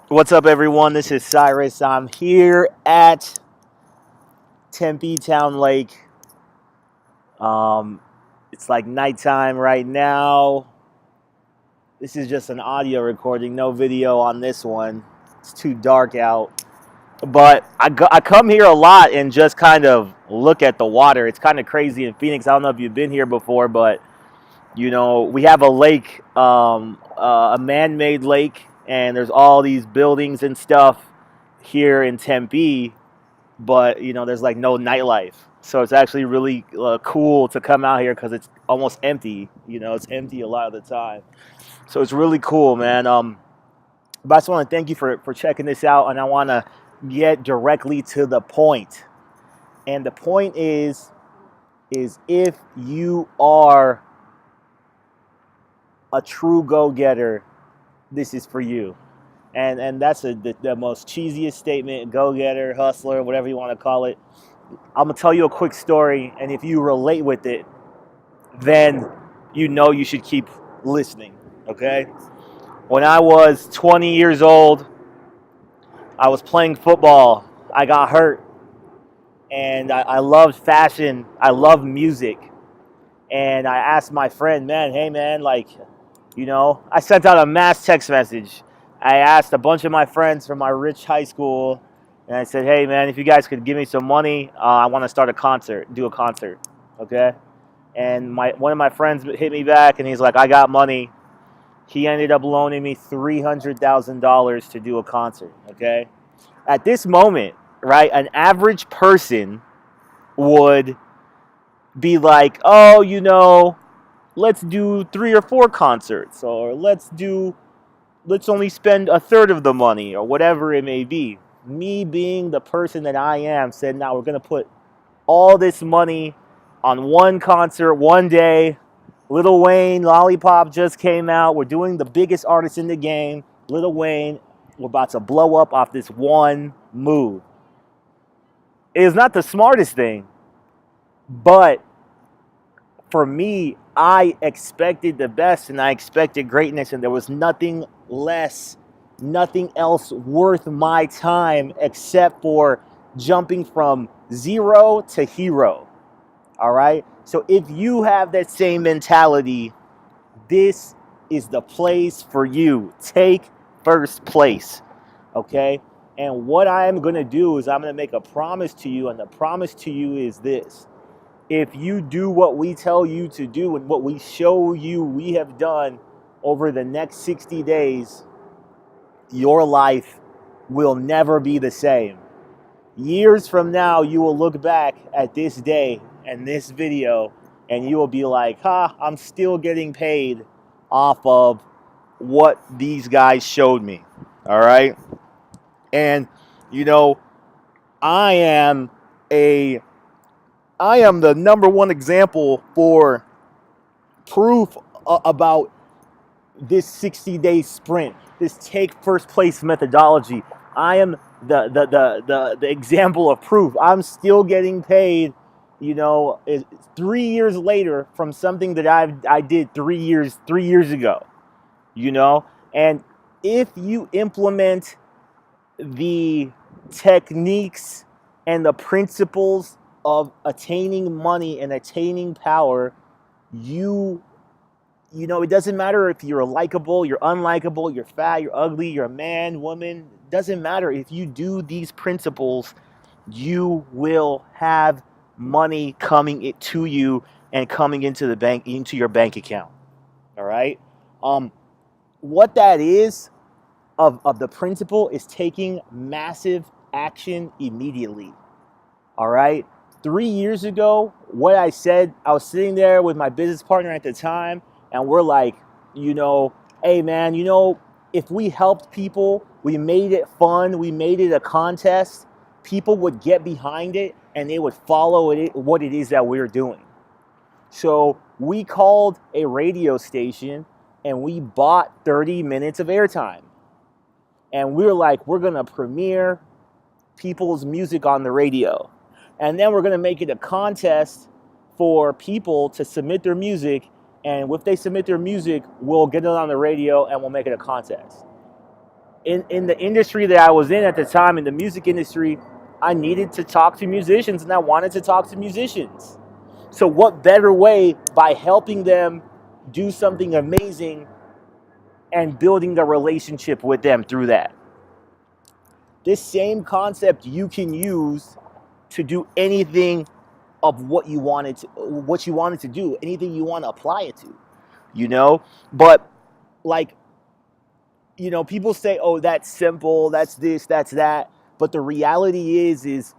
What's up, everyone? This is Cyrus. I'm here at Tempe Town Lake. Um, it's like nighttime right now. This is just an audio recording, no video on this one. It's too dark out. But I come here a lot and just kind of look at the water. It's kind of crazy in Phoenix. I don't know if you've been here before, but we have a lake, a man-made lake, and there's all these buildings and stuff here in Tempe, but there's like no nightlife, so it's actually really cool to come out here because it's almost empty. It's empty a lot of the time, so it's really cool, man. But I just want to thank you for checking this out, and I want to get directly to the point. And the point is if you are a true go-getter, this is for you. And that's the most cheesiest statement: go-getter, hustler, whatever you want to call it. I'm gonna tell you a quick story, and if you relate with it, then you should keep listening. Okay? When I was 20 years old, I was playing football. I got hurt, and I loved fashion. I loved music, and I asked my friend, man, hey man, I sent out a mass text message. I asked a bunch of my friends from my rich high school, and I said, hey man, if you guys could give me some money, I want to start do a concert, okay? And one of my friends hit me back, and he's like, I got money. He ended up loaning me $300,000 to do a concert, okay? At this moment, right, an average person would be like, oh, let's do 3 or 4 concerts, or let's only spend a third of the money, or whatever it may be. Me, being the person that I am, said, now we're going to put all this money on one concert, one day. Lil Wayne, Lollipop just came out. We're doing the biggest artist in the game, Lil Wayne. We're about to blow up off this one move. It is not the smartest thing, but for me, I expected the best, and I expected greatness, and there was nothing else worth my time except for jumping from zero to hero. All right? So if you have that same mentality, this is the place for you. Take first place. Okay? And what I am going to do is I'm going to make a promise to you, and the promise to you is this: if you do what we tell you to do and what we show you we have done over the next 60 days, your life will never be the same. Years from now, you will look back at this day and this video, and you will be like, I'm still getting paid off of what these guys showed me. All right? And, I am a I am the number one example for proof about this 60-day sprint, this take first place methodology. I am the example of proof. I'm still getting paid, 3 years later from something that I did 3 years ago. And if you implement the techniques and the principles of attaining money and attaining power, it doesn't matter if you're likable, you're unlikable, you're fat, you're ugly, you're a man, woman. It doesn't matter. If you do these principles, you will have money coming to you and coming into the bank, into your bank account. All right. What that is of the principle is taking massive action immediately. All right. 3 years ago, what I said, I was sitting there with my business partner at the time, and we're like, hey man, if we helped people, we made it fun, we made it a contest, people would get behind it and they would follow what it is that we're doing. So we called a radio station and we bought 30 minutes of airtime. And we were like, we're going to premiere people's music on the radio. And then we're going to make it a contest for people to submit their music. And if they submit their music, we'll get it on the radio and we'll make it a contest. in the industry that I was in at the time, in the music industry, I needed to talk to musicians and I wanted to talk to musicians. So what better way by helping them do something amazing and building a relationship with them through that. This same concept you can use to do anything of what you wanted to do, anything you want to apply it to, you know? But like, you know, people say, "Oh, that's simple, that's this, that's that." But the reality is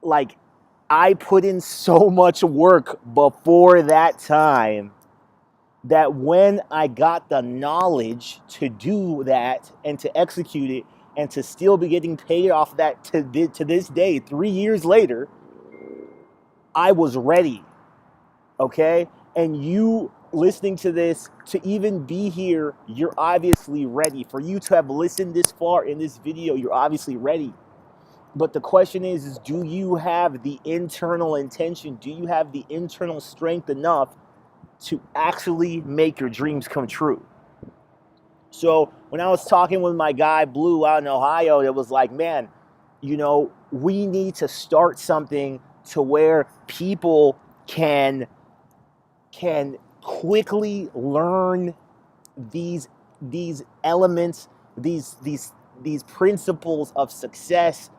like I put in so much work before that time that when I got the knowledge to do that and to execute it and to still be getting paid off that to this day, 3 years later, I was ready. Okay? And you listening to this, to even be here, you're obviously ready. For you to have listened this far in this video, you're obviously ready. But the question is do you have the internal intention? Do you have the internal strength enough to actually make your dreams come true? So when I was talking with my guy Blue out in Ohio, it was like, man, you know, we need to start something to where people can quickly learn these elements, these principles of success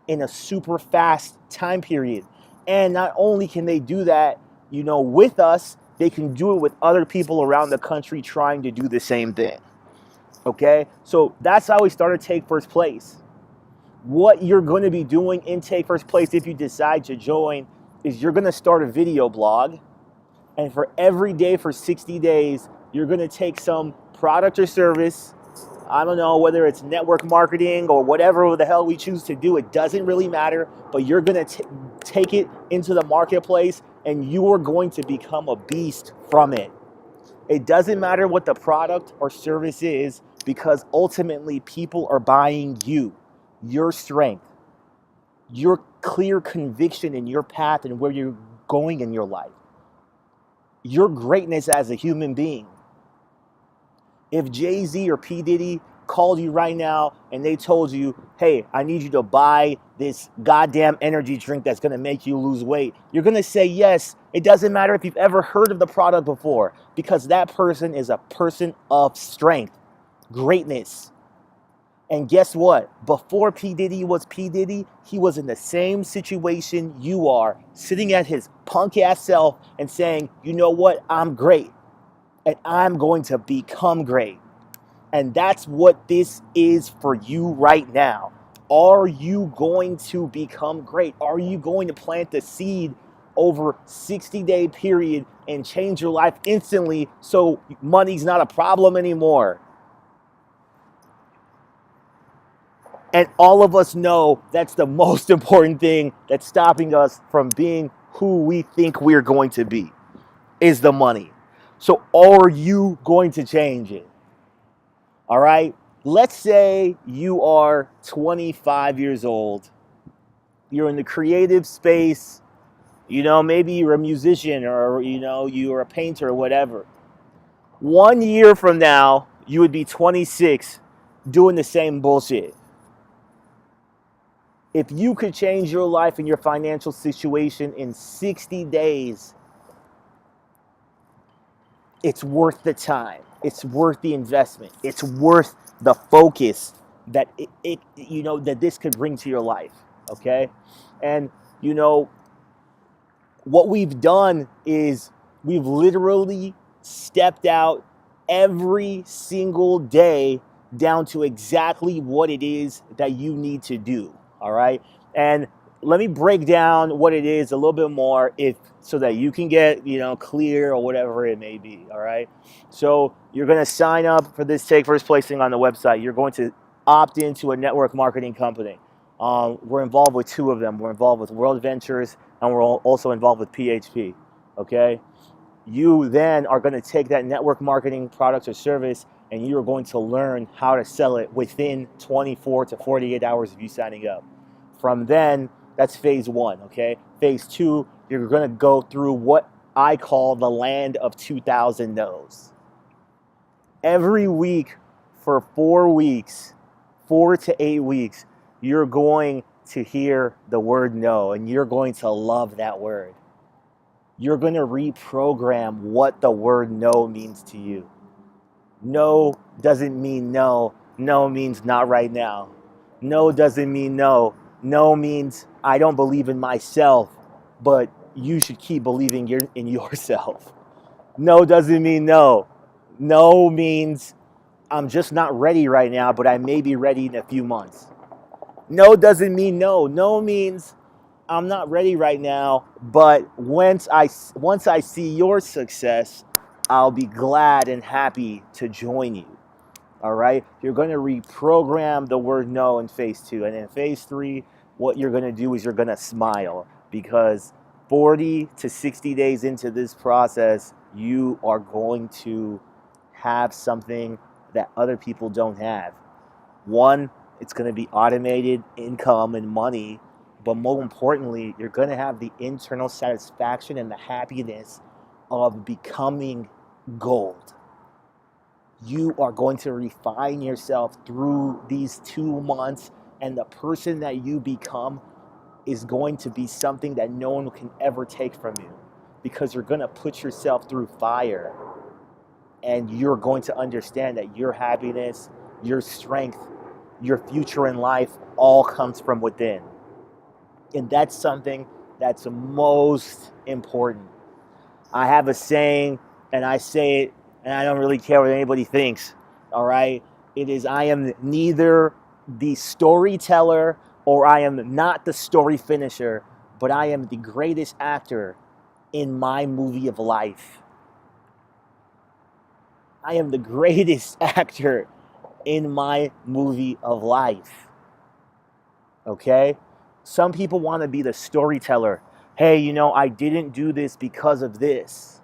in a super fast time period. And not only can they do that, you know, with us, they can do it with other people around the country trying to do the same thing. Okay? So that's how we started Take First Place. What you're going to be doing in Take First Place if you decide to join is you're going to start a video blog. And for every day for 60 days, you're going to take some product or service. I don't know whether it's network marketing or whatever the hell we choose to do. It doesn't really matter. But you're going to take it into the marketplace and you are going to become a beast from it. It doesn't matter what the product or service is because ultimately people are buying you, your strength, your clear conviction in your path and where you're going in your life, your greatness as a human being. If Jay-Z or P. Diddy called you right now and they told you, hey, I need you to buy this goddamn energy drink that's going to make you lose weight, you're going to say yes. It doesn't matter if you've ever heard of the product before because that person is a person of strength, greatness. And guess what? Before P. Diddy was P. Diddy, he was in the same situation you are, sitting at his punk ass self and saying, you know what? I'm great. And I'm going to become great. And that's what this is for you right now. Are you going to become great? Are you going to plant the seed over 60-day period and change your life instantly so money's not a problem anymore? And all of us know that's the most important thing that's stopping us from being who we think we're going to be, is the money. So are you going to change it? All right? Let's say you are 25 years old. You're in the creative space. You know, maybe you're a musician or, you know, you're a painter or whatever. 1 year from now, you would be 26 doing the same bullshit. If you could change your life and your financial situation in 60 days, it's worth the time. It's worth the investment. It's worth the focus that that this could bring to your life, okay? And, you know, what we've done is we've literally stepped out every single day down to exactly what it is that you need to do. All right. And let me break down what it is a little bit more so that you can get, you know, clear or whatever it may be. All right. So you're going to sign up for this Take First Place thing on the website. You're going to opt into a network marketing company. We're involved with 2 of them. We're involved with World Ventures and we're also involved with PHP. Okay. You then are going to take that network marketing product or service and you're going to learn how to sell it within 24 to 48 hours of you signing up. From then, that's phase 1, okay? Phase 2, you're going to go through what I call the land of 2,000 no's. Every week for 4 weeks, 4 to 8 weeks, you're going to hear the word no, and you're going to love that word. You're going to reprogram what the word no means to you. No doesn't mean no. No means not right now. No doesn't mean no. No means I don't believe in myself, but you should keep believing in yourself. No doesn't mean no. No means I'm just not ready right now, but I may be ready in a few months. No doesn't mean no. No means I'm not ready right now, but once I see your success, I'll be glad and happy to join you. All right? You're going to reprogram the word no in phase 2. And in phase 3, what you're going to do is you're going to smile, because 40 to 60 days into this process, you are going to have something that other people don't have. One, it's going to be automated income and money, but more importantly, you're going to have the internal satisfaction and the happiness of becoming gold. You are going to refine yourself through these 2 months, and the person that you become is going to be something that no one can ever take from you, because you're going to put yourself through fire, and you're going to understand that your happiness, your strength, your future in life all comes from within. And that's something that's most important. I have a saying, and I say it, and I don't really care what anybody thinks, all right? It is, I am neither the storyteller or I am not the story finisher, but I am the greatest actor in my movie of life. I am the greatest actor in my movie of life. Okay? Some people want to be the storyteller. Hey, you know, I didn't do this because of this.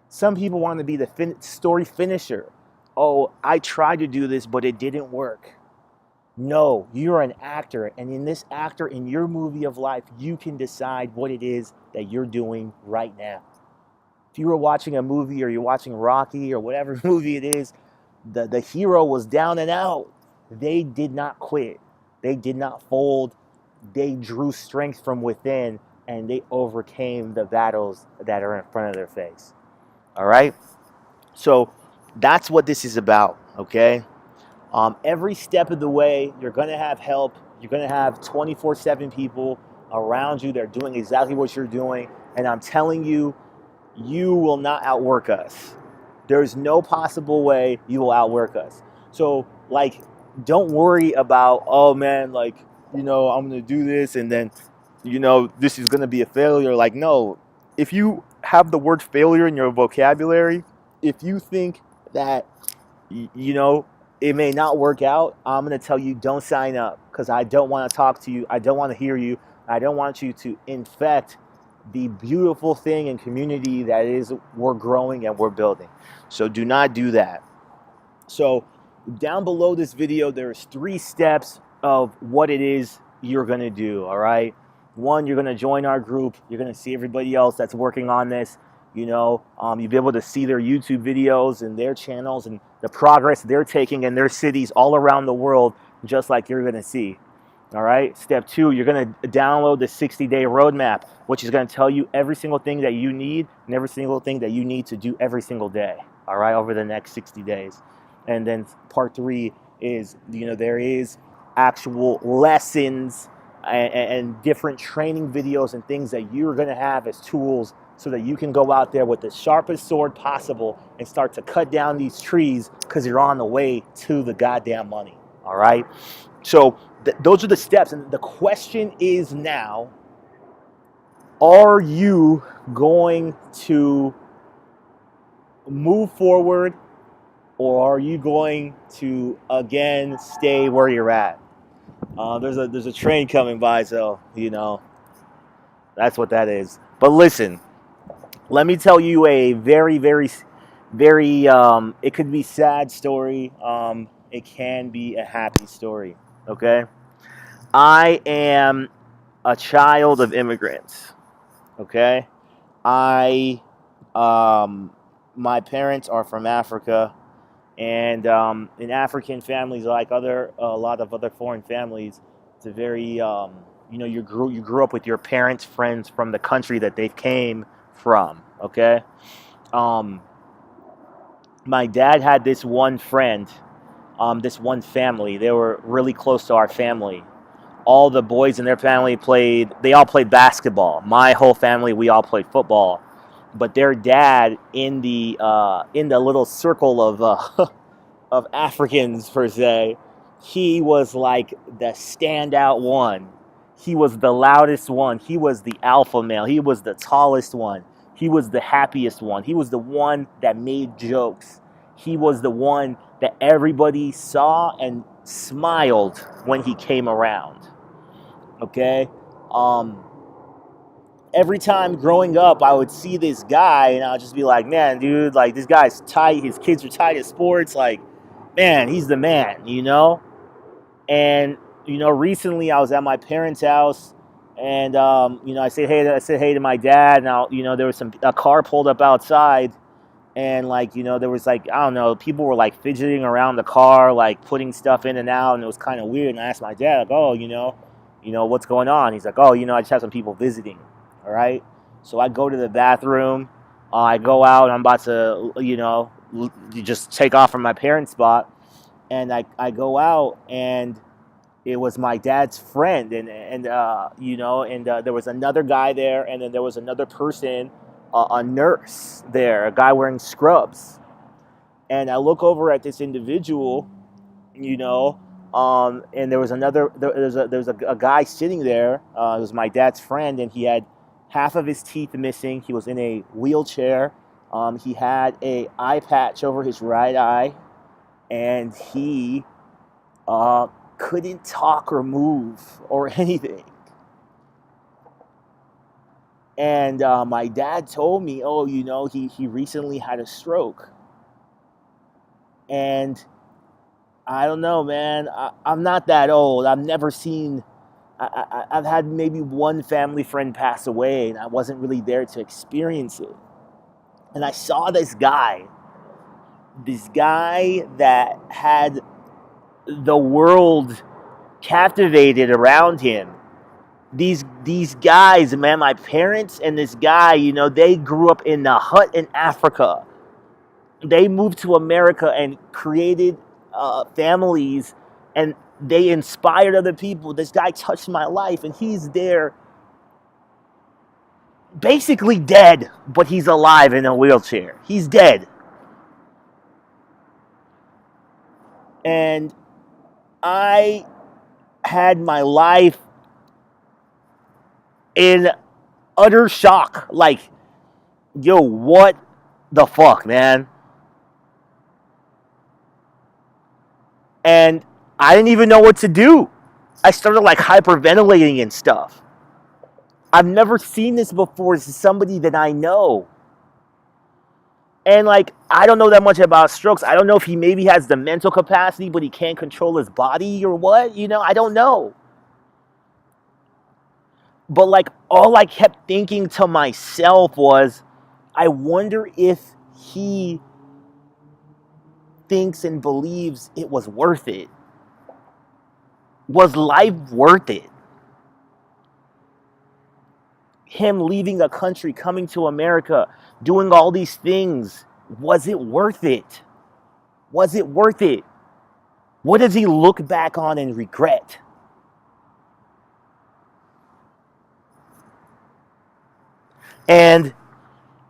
Some people want to be the story finisher. Oh, I tried to do this, but it didn't work. No, you're an actor. And in this actor, in your movie of life, you can decide what it is that you're doing right now. If you were watching a movie, or you're watching Rocky or whatever movie it is, the hero was down and out. They did not quit. They did not fold. They drew strength from within, and they overcame the battles that are in front of their face. All right? So that's what this is about, okay? Every step of the way, you're going to have help. You're going to have 24/7 people around you that are doing exactly what you're doing. And I'm telling you, you will not outwork us. There's no possible way you will outwork us. So, like, don't worry about, oh man, like, you know, I'm going to do this and then, you know, this is going to be a failure. Like, no. If you have the word failure in your vocabulary, if you think that, you know, it may not work out, I'm going to tell you, don't sign up, because I don't want to talk to you. I don't want to hear you. I don't want you to infect the beautiful thing and community that is we're growing and we're building. So do not do that. So down below this video, there's 3 steps of what it is you're going to do, all right? 1, you're going to join our group. You're going to see everybody else that's working on this. You know, you'll be able to see their YouTube videos and their channels and the progress they're taking in their cities all around the world, just like you're going to see. All right. Step 2, you're going to download the 60-day roadmap, which is going to tell you every single thing that you need and every single thing that you need to do every single day. All right. Over the next 60 days. And then part 3 is, you know, there is actual lessons and different training videos and things that you're going to have as tools, so that you can go out there with the sharpest sword possible and start to cut down these trees, because you're on the way to the goddamn money. All right. So those are the steps. And the question is now, are you going to move forward, or are you going to, again, stay where you're at? There's a train coming by, so, you know, that's what that is. But listen, let me tell you a very, very, very, it could be sad story. It can be a happy story, okay? I am a child of immigrants, okay? My parents are from Africa. And in African families, like a lot of other foreign families, it's a very you grew up with your parents' friends from the country that they came from. Okay, um, my dad had this one friend, this one family. They were really close to our family. All the boys in their family played. They all played basketball. My whole family, we all played football. But their dad, in the little circle of Africans per se, he was like the standout one. He was the loudest one. He was the alpha male. He was the tallest one. He was the happiest one. He was the one that made jokes. He was the one that everybody saw and smiled when he came around. Okay? Um, every time growing up, I would see this guy and I would just be like, man, dude, like this guy's tight. His kids are tight at sports. Like, man, he's the man, you know? And, recently I was at my parents' house and, I said hey to my dad. Now, there was a car pulled up outside and like, there was like, I don't know, people were like fidgeting around the car, like putting stuff in and out. And it was kind of weird. And I asked my dad, like, oh, what's going on? He's like, oh, I just have some people visiting. All right. So I go to the bathroom. I go out. And I'm about to, just take off from my parents' spot. And I go out and it was my dad's friend. And there was another guy there. And then there was another person, a nurse there, a guy wearing scrubs. And I look over at this individual, and there was a guy sitting there. It was my dad's friend, and he had half of his teeth missing. He was in a wheelchair. He had a eye patch over his right eye, and he couldn't talk or move or anything. And my dad told me, oh, he recently had a stroke. And I don't know, man. I'm not that old. I've never seen. I've had maybe one family friend pass away, and I wasn't really there to experience it. And I saw this guy that had the world captivated around him. These guys, man, my parents and this guy, they grew up in the hut in Africa. They moved to America and created families, and they inspired other people. This guy touched my life, and he's there basically dead, but he's alive in a wheelchair. He's dead. And I had my life in utter shock. Like, yo, what the fuck, man? And I didn't even know what to do. I started like hyperventilating and stuff. I've never seen this before. This is somebody that I know. And like, I don't know that much about strokes. I don't know if he maybe has the mental capacity, but he can't control his body or what. I don't know. But like, all I kept thinking to myself was, I wonder if he thinks and believes it was worth it. Was life worth it? Him leaving a country, coming to America, doing all these things, was it worth it? Was it worth it? What does he look back on and regret? And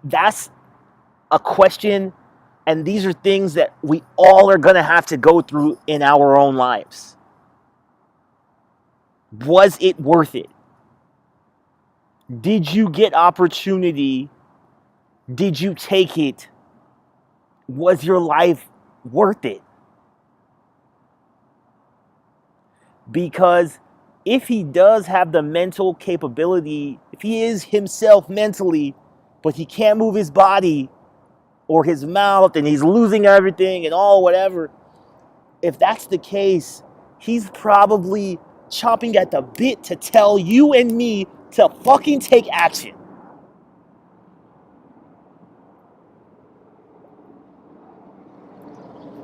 that's a question, and these are things that we all are going to have to go through in our own lives. Was it worth it? Did you get opportunity? Did you take it? Was your life worth it? Because if he does have the mental capability, if he is himself mentally, but he can't move his body or his mouth and he's losing everything and all whatever, if that's the case, he's probably chomping at the bit to tell you and me to fucking take action.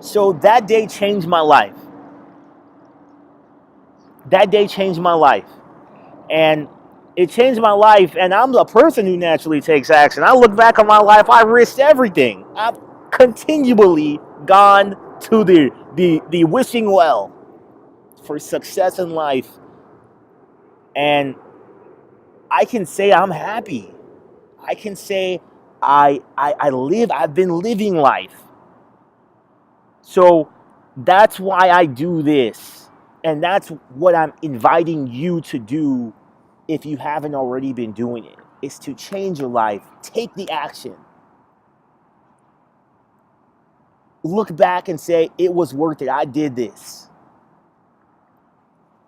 So that day changed my life. That day changed my life. And it changed my life. And I'm a person who naturally takes action. I look back on my life, I risked everything. I've continually gone to the wishing well for success in life. And I can say I'm happy. I can say I've been living life. So that's why I do this. And that's what I'm inviting you to do if you haven't already been doing it. Is to change your life. Take the action. Look back and say, it was worth it. I did this.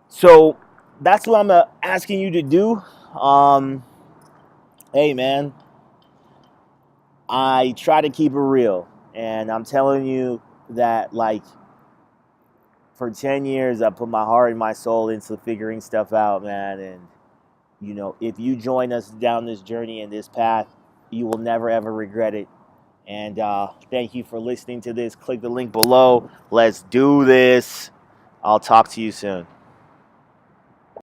So that's what I'm asking you to do. Hey, man, I try to keep it real. And I'm telling you that, like, for 10 years, I put my heart and my soul into figuring stuff out, man. And, you know, if you join us down this journey and this path, you will never, ever regret it. And thank you for listening to this. Click the link below. Let's do this. I'll talk to you soon.